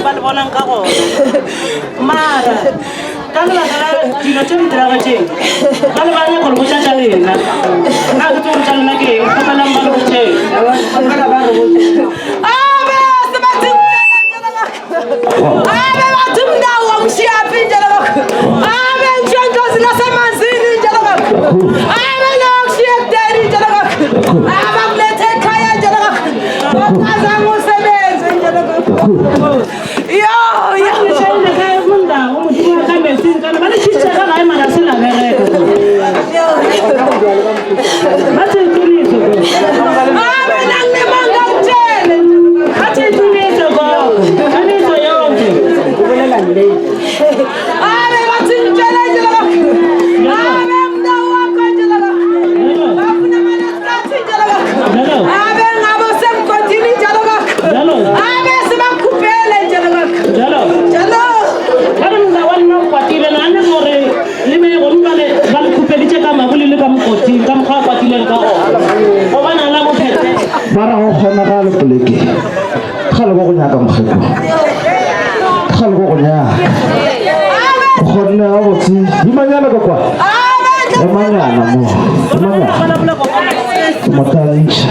ba bona nka go mara ka le ba dilo tse di diraga tse ba le bana go le botsa lena a ke tlo botsa lena ke ka ba lamba le botse Ave matumda wa mshiapi njala bako. Ave mchango zinasemazini njala bako. Ave nakshiyeteri njala bako. Ave mlete kaya njala bako. Okaza musebenze njala bako. Yo nishende kaya munda umutima kamesini kana bali chichaka kaya marasila bereko. Bate turizo. Ave nangne manga uchele. Bate turizo go. Ave matinjala jala ave mdawa kanjala afuna manasta tinjala ave ngabo sem kontini jala ave sema kupele jala jalo kana mdawa no kwatile na ane gore lime go mbale ba kupeli tse ka mabuli le ka mkoti ka mkha kwatile ka o bana la mo phete bara go khona ga le poleke khale go nya ka mkheko khale go nya khona go tsi di manyana ka kwa manyana mo manyana mo talisha